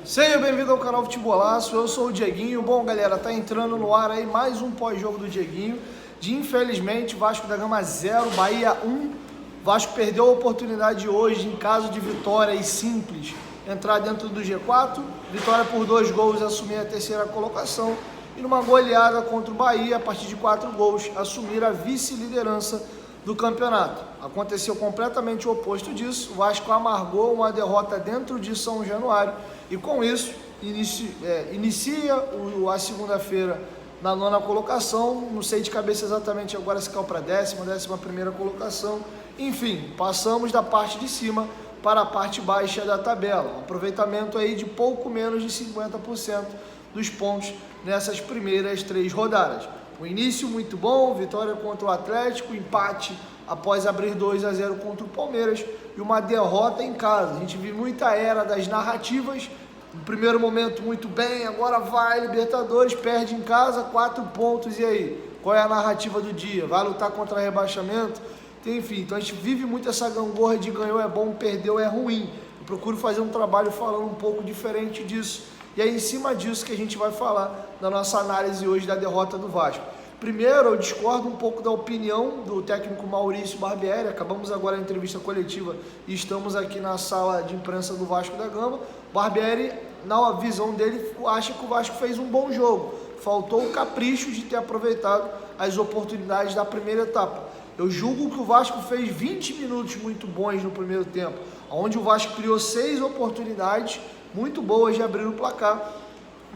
Seja bem-vindo ao canal Futebolaço, eu sou o Dieguinho. Bom, galera, tá entrando no ar aí mais um pós-jogo do Dieguinho. Infelizmente, Vasco da Gama 0, Bahia 1. Vasco perdeu a oportunidade hoje, em caso de vitória e simples, entrar dentro do G4. Vitória por 2 gols, assumir a terceira colocação. E numa goleada contra o Bahia, a partir de 4 gols, assumir a vice-liderança do campeonato. Aconteceu completamente o oposto disso. O Vasco amargou uma derrota dentro de São Januário e com isso inicia a segunda-feira na 9ª colocação. Não sei de cabeça exatamente agora se caiu para 11ª colocação. Enfim, passamos da parte de cima para a parte baixa da tabela. Um aproveitamento aí de pouco menos de 50% dos pontos nessas primeiras 3 rodadas. O início muito bom, vitória contra o Atlético, empate após abrir 2-0 contra o Palmeiras e uma derrota em casa. A gente viu muita era das narrativas, no primeiro momento muito bem, agora vai Libertadores, perde em casa, 4 pontos, e aí? Qual é a narrativa do dia? Vai lutar contra rebaixamento? Enfim, então a gente vive muito essa gangorra de ganhou é bom, perdeu é ruim. Eu procuro fazer um trabalho falando um pouco diferente disso. E é em cima disso que a gente vai falar na nossa análise hoje da derrota do Vasco. Primeiro, eu discordo um pouco da opinião do técnico Maurício Barbieri. Acabamos agora a entrevista coletiva e estamos aqui na sala de imprensa do Vasco da Gama. Barbieri, na visão dele, acha que o Vasco fez um bom jogo. Faltou o capricho de ter aproveitado as oportunidades da primeira etapa. Eu julgo que o Vasco fez 20 minutos muito bons no primeiro tempo, onde o Vasco criou 6 oportunidades muito boas de abrir o placar,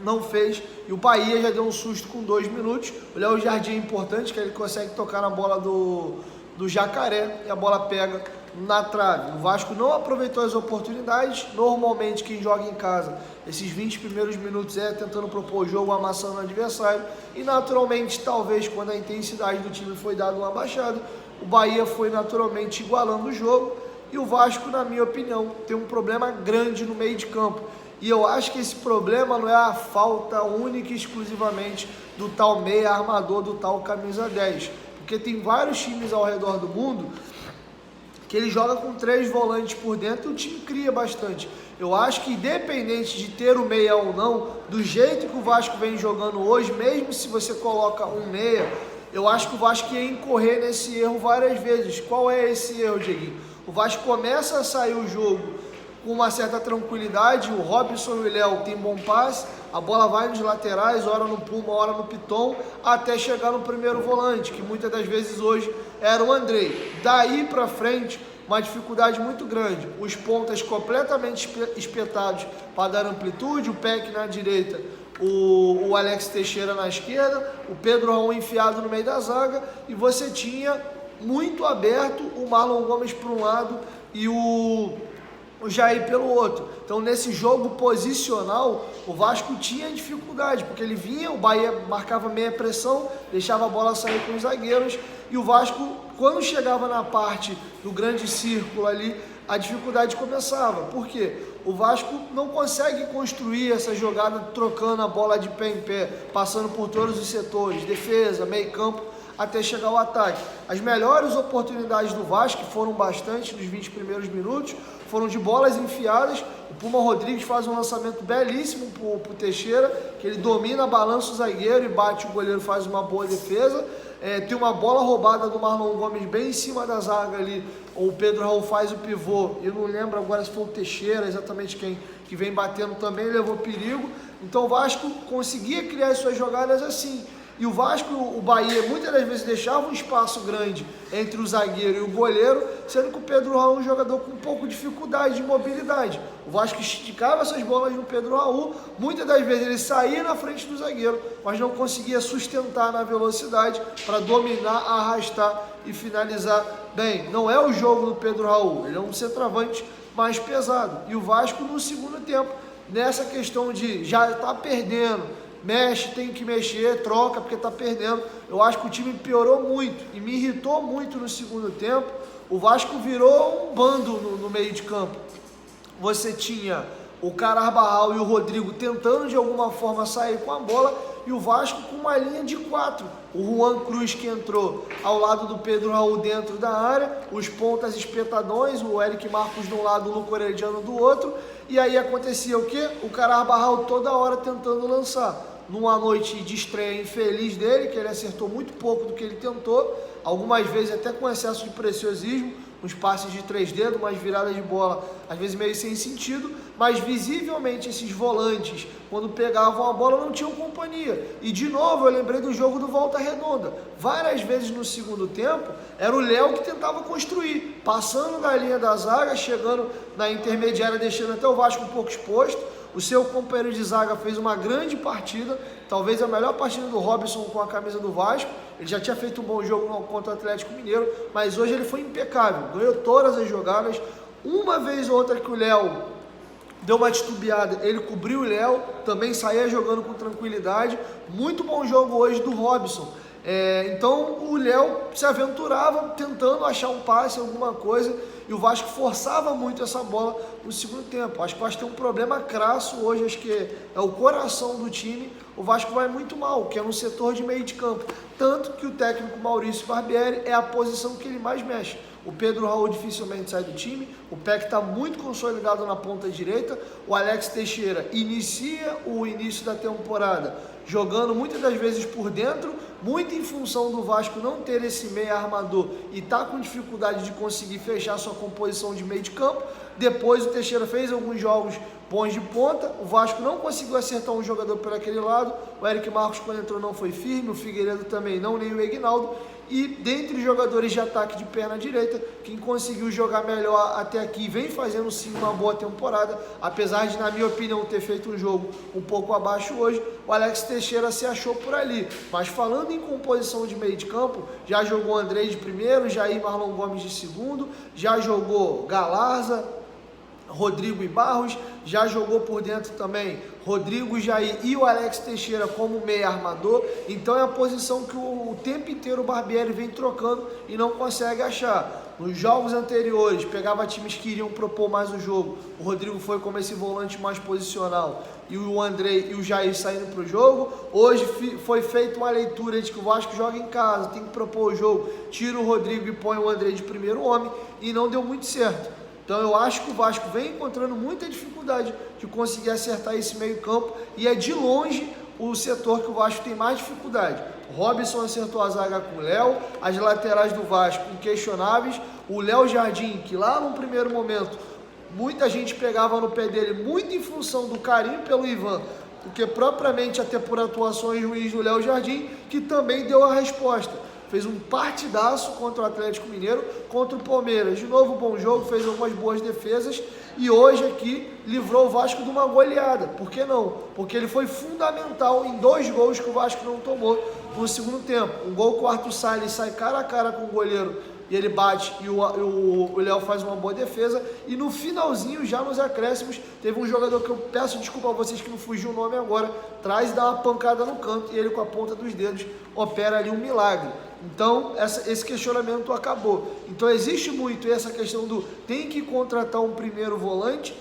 não fez, e o Bahia já deu um susto com 2 minutos. O Léo Jardim é importante, que ele consegue tocar na bola do Jacaré e a bola pega na trave. O Vasco não aproveitou as oportunidades. Normalmente quem joga em casa, esses 20 primeiros minutos tentando propor o jogo, amassando o adversário, e naturalmente, talvez quando a intensidade do time foi dada uma baixada, o Bahia foi naturalmente igualando o jogo. E o Vasco, na minha opinião, tem um problema grande no meio de campo. E eu acho que esse problema não é a falta única e exclusivamente do tal meia armador, do tal camisa 10. Porque tem vários times ao redor do mundo que ele joga com 3 volantes por dentro e o time cria bastante. Eu acho que independente de ter o meia ou não, do jeito que o Vasco vem jogando hoje, mesmo se você coloca um meia, eu acho que o Vasco ia incorrer nesse erro várias vezes. Qual é esse erro, Dieguinho? O Vasco começa a sair o jogo com uma certa tranquilidade, o Robson e o Léo tem bom passe, a bola vai nos laterais, hora no Puma, hora no Piton, até chegar no primeiro volante, que muitas das vezes hoje era o Andrei. Daí para frente, uma dificuldade muito grande, os pontas completamente espetados para dar amplitude, o Peck na direita, o Alex Teixeira na esquerda, o Pedro Raul enfiado no meio da zaga, e você tinha muito aberto o Marlon Gomes por um lado e o Jair pelo outro. Então nesse jogo posicional o Vasco tinha dificuldade, porque ele vinha, o Bahia marcava meia pressão, deixava a bola sair com os zagueiros, e o Vasco, quando chegava na parte do grande círculo ali, a dificuldade começava. Por quê? O Vasco não consegue construir essa jogada trocando a bola de pé em pé, passando por todos os setores, defesa, meio campo, até chegar ao ataque. As melhores oportunidades do Vasco, que foram bastante nos 20 primeiros minutos, foram de bolas enfiadas. O Puma Rodrigues faz um lançamento belíssimo para o Teixeira, que ele domina, balança o zagueiro e bate o goleiro, faz uma boa defesa. Tem uma bola roubada do Marlon Gomes bem em cima da zaga ali, o Pedro Raul faz o pivô, eu não lembro agora se foi o Teixeira, exatamente quem, que vem batendo também, levou perigo. Então o Vasco conseguia criar as suas jogadas assim. E o Vasco, o Bahia, muitas das vezes deixava um espaço grande entre o zagueiro e o goleiro, sendo que o Pedro Raul é um jogador com um pouco de dificuldade de mobilidade. O Vasco esticava essas bolas no Pedro Raul, muitas das vezes ele saía na frente do zagueiro, mas não conseguia sustentar na velocidade para dominar, arrastar e finalizar bem. Não é o jogo do Pedro Raul, ele é um centroavante mais pesado. E o Vasco, no segundo tempo, nessa questão de já estar perdendo, mexe, tem que mexer, troca porque está perdendo. Eu acho que o time piorou muito e me irritou muito no segundo tempo. O Vasco virou um bando no meio de campo. Você tinha o Cararbarral e o Rodrigo tentando de alguma forma sair com a bola, e o Vasco com uma linha de 4. O Juan Cruz que entrou ao lado do Pedro Raul dentro da área, os pontas espetadões, o Eric Marcos de um lado, o Luco Orediano do outro, e aí acontecia o quê? O Cararbarral toda hora tentando lançar. Numa noite de estreia infeliz dele, que ele acertou muito pouco do que ele tentou, algumas vezes até com excesso de preciosismo, uns passes de 3 dedos, umas viradas de bola, às vezes meio sem sentido, mas visivelmente esses volantes, quando pegavam a bola, não tinham companhia. E de novo, eu lembrei do jogo do Volta Redonda. Várias vezes no segundo tempo, era o Léo que tentava construir, passando da linha da zaga, chegando na intermediária, deixando até o Vasco um pouco exposto. O seu companheiro de zaga fez uma grande partida, talvez a melhor partida do Robson com a camisa do Vasco. Ele já tinha feito um bom jogo contra o Atlético Mineiro, mas hoje ele foi impecável, ganhou todas as jogadas. Uma vez ou outra que o Léo deu uma titubeada, ele cobriu o Léo, também saía jogando com tranquilidade. Muito bom jogo hoje do Robson. Então o Léo se aventurava tentando achar um passe, alguma coisa, e o Vasco forçava muito essa bola no segundo tempo. Acho que o Vasco tem um problema crasso hoje, acho que é o coração do time. O Vasco vai muito mal, que é no setor de meio de campo, tanto que o técnico Maurício Barbieri é a posição que ele mais mexe. O Pedro Raul dificilmente sai do time, o Peck está muito consolidado na ponta direita, o Alex Teixeira inicia o início da temporada jogando muitas das vezes por dentro, muito em função do Vasco não ter esse meia armador e tá com dificuldade de conseguir fechar sua composição de meio de campo. Depois o Teixeira fez alguns jogos bons de ponta, o Vasco não conseguiu acertar um jogador por aquele lado, o Eric Marcos quando entrou não foi firme, o Figueiredo também não, nem o Egnaldo. E dentre os jogadores de ataque de perna direita, quem conseguiu jogar melhor até aqui vem fazendo sim uma boa temporada, apesar de, na minha opinião, ter feito um jogo um pouco abaixo hoje, o Alex Teixeira se achou por ali. Mas falando em composição de meio de campo, já jogou Andrei de primeiro, Jair Marlon Gomes de segundo, já jogou Galarza, Rodrigo e Barros, já jogou por dentro também Rodrigo, Jair e o Alex Teixeira como meia armador. Então é a posição que o tempo inteiro o Barbieri vem trocando e não consegue achar. Nos jogos anteriores, pegava times que iriam propor mais o jogo, o Rodrigo foi como esse volante mais posicional e o Andrei e o Jair saindo para o jogo. Hoje foi feita uma leitura de que o Vasco joga em casa, tem que propor o jogo, tira o Rodrigo e põe o Andrei de primeiro homem, e não deu muito certo. Então eu acho que o Vasco vem encontrando muita dificuldade de conseguir acertar esse meio campo, e é de longe o setor que o Vasco tem mais dificuldade. O Robson acertou a zaga com o Léo, as laterais do Vasco inquestionáveis, o Léo Jardim, que lá no primeiro momento muita gente pegava no pé dele, muito em função do carinho pelo Ivan, do que propriamente até por atuações ruins do Léo Jardim, que também deu a resposta. Fez um partidaço contra o Atlético Mineiro, contra o Palmeiras. De novo, bom jogo, fez algumas boas defesas e hoje aqui livrou o Vasco de uma goleada. Por que não? Porque ele foi fundamental em 2 gols que o Vasco não tomou no segundo tempo. Um gol que o Arthur Salles sai cara a cara com o goleiro e ele bate, e o Léo faz uma boa defesa. E no finalzinho, já nos acréscimos, teve um jogador que eu peço desculpa a vocês que não fugiu o nome agora, traz e dá uma pancada no canto, e ele com a ponta dos dedos opera ali um milagre. Então esse questionamento acabou. Então existe muito essa questão do tem que contratar um primeiro volante,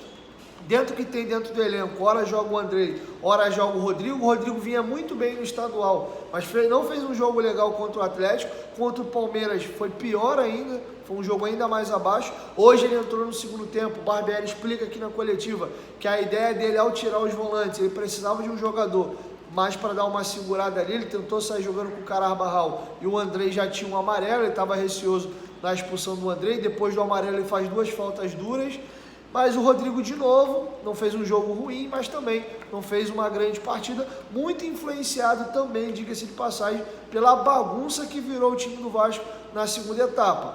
dentro que tem dentro do elenco, ora joga o Andrei, ora joga o Rodrigo vinha muito bem no estadual, mas não fez um jogo legal contra o Atlético, contra o Palmeiras foi pior ainda, foi um jogo ainda mais abaixo. Hoje ele entrou no segundo tempo, o Barbieri explica aqui na coletiva que a ideia dele ao tirar os volantes, ele precisava de um jogador mais para dar uma segurada ali, ele tentou sair jogando com o Cararbarral e o Andrei já tinha um amarelo, ele estava receoso da expulsão do Andrei, depois do amarelo ele faz 2 faltas duras. Mas o Rodrigo, de novo, não fez um jogo ruim, mas também não fez uma grande partida, muito influenciado também, diga-se de passagem, pela bagunça que virou o time do Vasco na segunda etapa.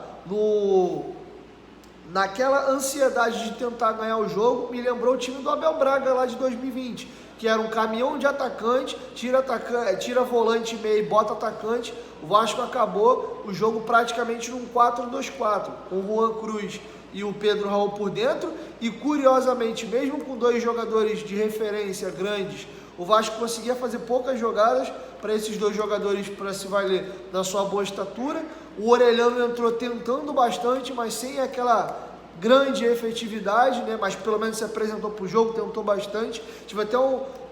Naquela ansiedade de tentar ganhar o jogo, me lembrou o time do Abel Braga lá de 2020, que era um caminhão de atacante, tira volante meio e bota atacante. O Vasco acabou o jogo praticamente num 4-2-4, com o Juan Cruz e o Pedro Raul por dentro, e curiosamente, mesmo com 2 jogadores de referência grandes, o Vasco conseguia fazer poucas jogadas para esses 2 jogadores para se valer na sua boa estatura. O Orelhano entrou tentando bastante, mas sem aquela grande efetividade, né? Mas pelo menos se apresentou para o jogo, tentou bastante. Tive até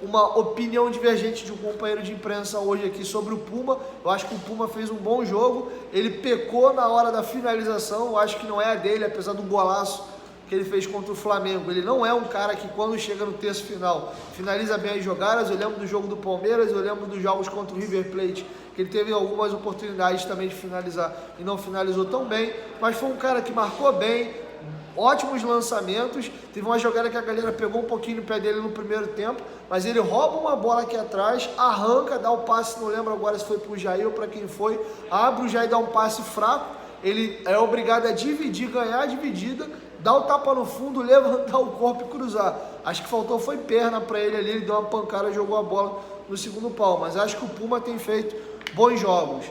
uma opinião divergente de um companheiro de imprensa hoje aqui sobre o Puma. Eu acho que o Puma fez um bom jogo, ele pecou na hora da finalização, eu acho que não é a dele, apesar do golaço que ele fez contra o Flamengo. Ele não é um cara que quando chega no terço final finaliza bem as jogadas. Eu lembro do jogo do Palmeiras, eu lembro dos jogos contra o River Plate, que ele teve algumas oportunidades também de finalizar e não finalizou tão bem, mas foi um cara que marcou bem, ótimos lançamentos. Teve uma jogada que a galera pegou um pouquinho no pé dele no primeiro tempo, mas ele rouba uma bola aqui atrás, arranca, dá o passe, não lembro agora se foi para o Jair ou para quem foi, abre o Jair, dá um passe fraco, ele é obrigado a dividir, ganhar a dividida, dar o tapa no fundo, levantar o corpo e cruzar. Acho que faltou foi perna para ele ali, ele deu uma pancada, jogou a bola no segundo pau, mas acho que o Puma tem feito bons jogos.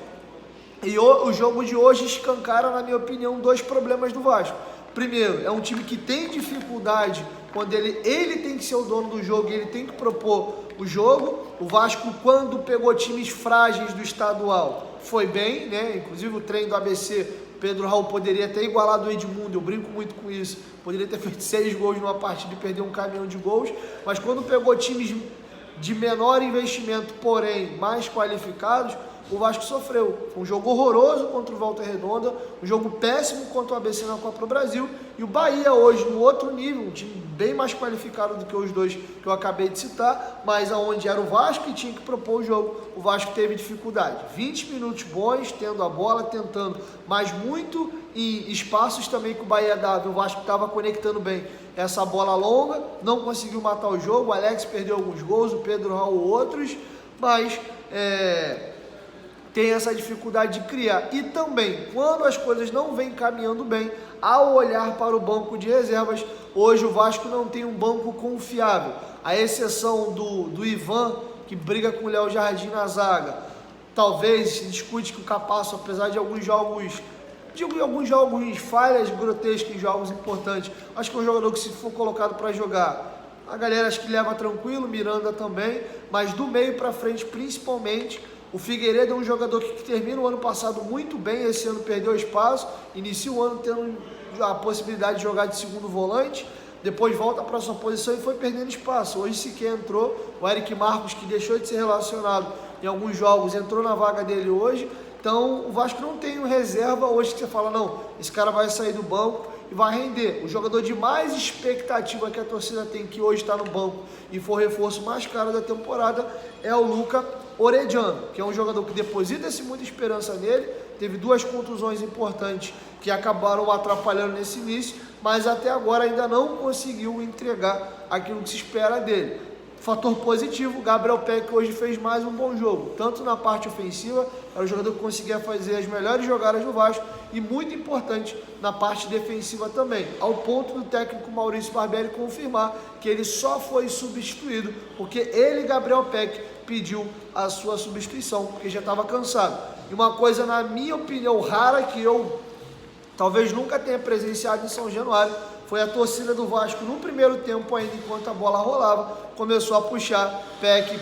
E o jogo de hoje escancara, na minha opinião, dois problemas do Vasco. Primeiro, é um time que tem dificuldade quando ele tem que ser o dono do jogo e ele tem que propor o jogo. O Vasco, quando pegou times frágeis do estadual, foi bem, né? Inclusive o treino do ABC, Pedro Raul poderia ter igualado o Edmundo, eu brinco muito com isso, poderia ter feito 6 gols numa partida e perder um caminhão de gols, mas quando pegou times de menor investimento, porém mais qualificados, o Vasco sofreu. Foi um jogo horroroso contra o Volta Redonda, um jogo péssimo contra o ABC na Copa do Brasil, e o Bahia hoje no outro nível, um time bem mais qualificado do que os dois que eu acabei de citar, mas aonde era o Vasco e tinha que propor o jogo, o Vasco teve dificuldade. 20 minutos bons, tendo a bola, tentando, mas muito em espaços também que o Bahia dava, o Vasco estava conectando bem essa bola longa, não conseguiu matar o jogo, o Alex perdeu alguns gols, o Pedro Raul outros, mas tem essa dificuldade de criar. E também, quando as coisas não vêm caminhando bem, ao olhar para o banco de reservas, hoje o Vasco não tem um banco confiável. A exceção do Ivan, que briga com o Léo Jardim na zaga. Talvez se discute que o Capasso, apesar de alguns jogos, falhas grotescas em jogos importantes, acho que é um jogador que, se for colocado para jogar, a galera acho que leva tranquilo, Miranda também, mas do meio para frente principalmente, o Figueiredo é um jogador que termina o ano passado muito bem, esse ano perdeu espaço, inicia o ano tendo a possibilidade de jogar de segundo volante, depois volta para sua posição e foi perdendo espaço. Hoje sequer entrou, o Eric Marcos, que deixou de ser relacionado em alguns jogos, entrou na vaga dele hoje. Então o Vasco não tem um reserva hoje que você fala, não, esse cara vai sair do banco e vai render. O jogador de mais expectativa que a torcida tem, que hoje está no banco e foi o reforço mais caro da temporada, é o Luca Orediano, que é um jogador que deposita-se muita esperança nele, teve 2 contusões importantes que acabaram atrapalhando nesse início, mas até agora ainda não conseguiu entregar aquilo que se espera dele. Fator positivo, Gabriel Peck hoje fez mais um bom jogo, tanto na parte ofensiva, era o jogador que conseguia fazer as melhores jogadas do Vasco, e muito importante na parte defensiva também, ao ponto do técnico Maurício Barbieri confirmar que ele só foi substituído porque ele, Gabriel Peck, pediu a sua substituição, porque já estava cansado. E uma coisa, na minha opinião, rara, que eu talvez nunca tenha presenciado em São Januário, foi a torcida do Vasco no primeiro tempo ainda, enquanto a bola rolava, começou a puxar Peck.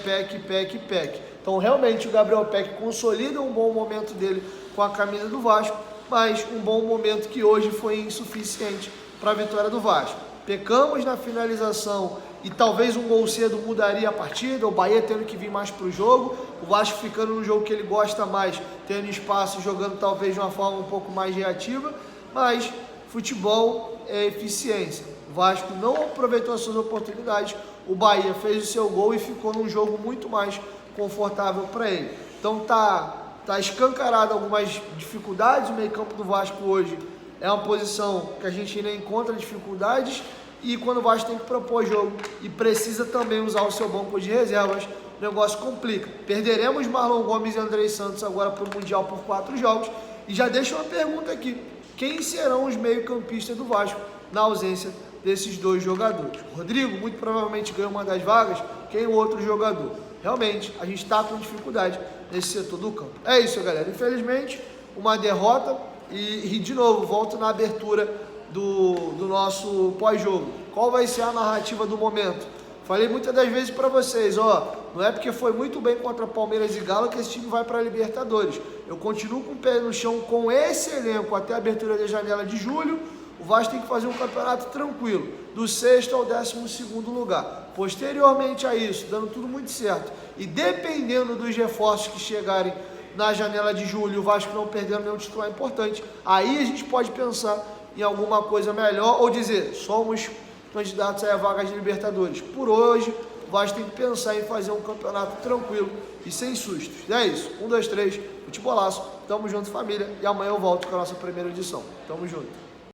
Então realmente o Gabriel Peck consolida um bom momento dele com a camisa do Vasco, mas um bom momento que hoje foi insuficiente para a vitória do Vasco. Pecamos na finalização e talvez um gol cedo mudaria a partida, o Bahia tendo que vir mais para o jogo, o Vasco ficando no jogo que ele gosta mais, tendo espaço, jogando talvez de uma forma um pouco mais reativa, mas futebol é eficiência. O Vasco não aproveitou as suas oportunidades, o Bahia fez o seu gol e ficou num jogo muito mais confortável para ele. Então tá escancarado algumas dificuldades, o meio-campo do Vasco hoje é uma posição que a gente ainda encontra dificuldades, e quando o Vasco tem que propor jogo e precisa também usar o seu banco de reservas, o negócio complica. Perderemos Marlon Gomes e Andrei Santos agora para o Mundial por 4 jogos, e já deixo uma pergunta aqui: quem serão os meio-campistas do Vasco na ausência desses 2 jogadores? Rodrigo muito provavelmente ganha uma das vagas, quem o outro jogador? Realmente, a gente está com dificuldade nesse setor do campo. É isso, galera. Infelizmente, uma derrota, e de novo, volto na abertura do nosso pós-jogo. Qual vai ser a narrativa do momento? Falei muitas das vezes para vocês, não é porque foi muito bem contra Palmeiras e Galo que esse time vai para a Libertadores. Eu continuo com o pé no chão com esse elenco até a abertura da janela de julho. o Vasco tem que fazer um campeonato tranquilo, do 6º ao 12º lugar. Posteriormente a isso, dando tudo muito certo, e dependendo dos reforços que chegarem na janela de julho, o Vasco não perdendo nenhum titular importante, aí a gente pode pensar em alguma coisa melhor, ou dizer, somos candidatos a vagas de Libertadores. Por hoje, o Vasco tem que pensar em fazer um campeonato tranquilo e sem sustos. E é isso, 1, 2, 3, futebolaço, tamo junto família, e amanhã eu volto com a nossa primeira edição. Tamo junto.